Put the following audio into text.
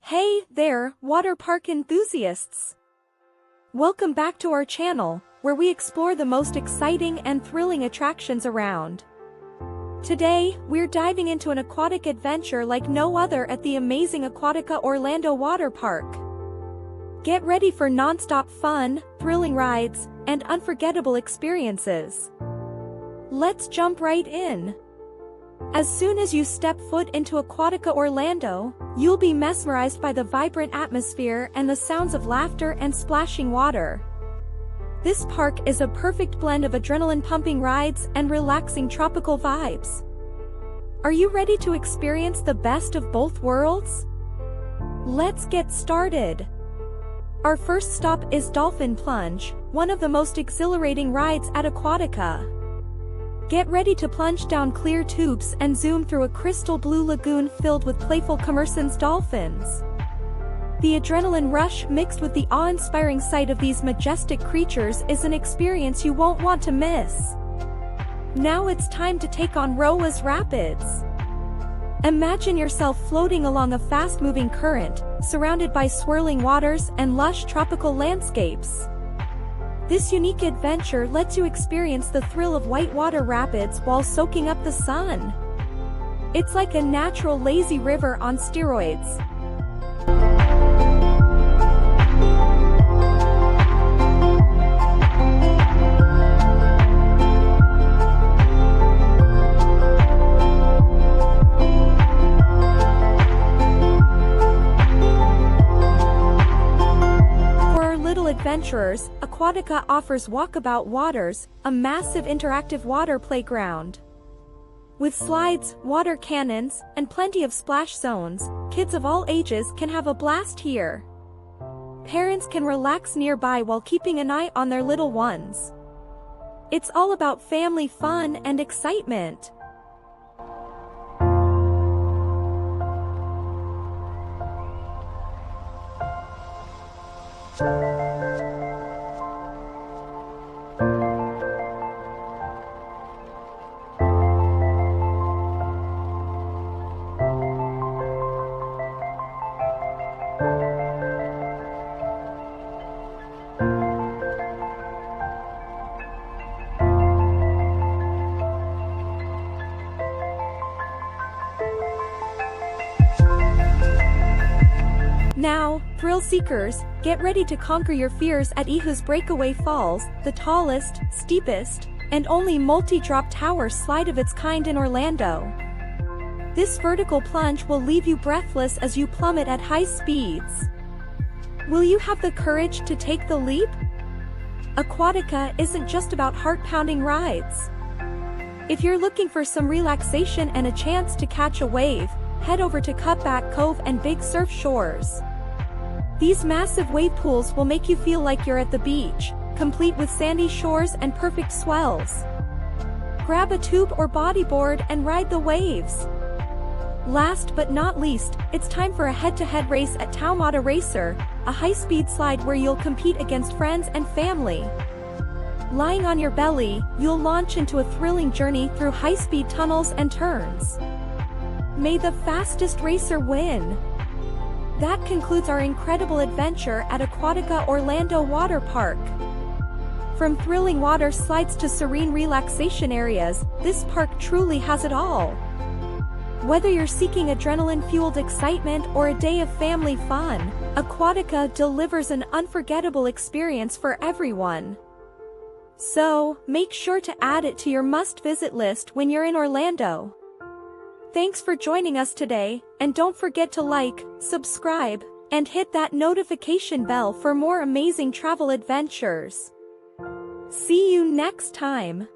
Hey there, water park enthusiasts! Welcome back to our channel, where we explore the most exciting and thrilling attractions around. Today, we're diving into an aquatic adventure like no other at the amazing Aquatica Orlando Water Park. Get ready for non-stop fun, thrilling rides, and unforgettable experiences. Let's jump right in. As soon as you step foot into Aquatica Orlando, you'll be mesmerized by the vibrant atmosphere and the sounds of laughter and splashing water. This park is a perfect blend of adrenaline-pumping rides and relaxing tropical vibes. Are you ready to experience the best of both worlds? Let's get started. Our first stop is Dolphin Plunge, one of the most exhilarating rides at Aquatica. Get ready to plunge down clear tubes and zoom through a crystal blue lagoon filled with playful Commerson's dolphins. The adrenaline rush mixed with the awe-inspiring sight of these majestic creatures is an experience you won't want to miss. Now it's time to take on Roa's Rapids. Imagine yourself floating along a fast-moving current, surrounded by swirling waters and lush tropical landscapes. This unique adventure lets you experience the thrill of whitewater rapids while soaking up the sun. It's like a natural lazy river on steroids. Adventurers, Aquatica offers Walkabout Waters, a massive interactive water playground. With slides, water cannons, and plenty of splash zones, kids of all ages can have a blast here. Parents can relax nearby while keeping an eye on their little ones. It's all about family fun and excitement. Now, thrill seekers, get ready to conquer your fears at Ihu's Breakaway Falls, the tallest, steepest, and only multi-drop tower slide of its kind in Orlando. This vertical plunge will leave you breathless as you plummet at high speeds. Will you have the courage to take the leap? Aquatica isn't just about heart-pounding rides. If you're looking for some relaxation and a chance to catch a wave, head over to Cutback Cove and Big Surf Shores. These massive wave pools will make you feel like you're at the beach, complete with sandy shores and perfect swells. Grab a tube or bodyboard and ride the waves. Last but not least, it's time for a head-to-head race at Taumata Racer, a high-speed slide where you'll compete against friends and family. Lying on your belly, you'll launch into a thrilling journey through high-speed tunnels and turns. May the fastest racer win. That concludes our incredible adventure at Aquatica Orlando Water Park. From thrilling water slides to serene relaxation areas, this park truly has it all. Whether you're seeking adrenaline-fueled excitement or a day of family fun, Aquatica delivers an unforgettable experience for everyone. So, make sure to add it to your must-visit list when you're in Orlando. Thanks for joining us today, and don't forget to like, subscribe, and hit that notification bell for more amazing travel adventures. See you next time.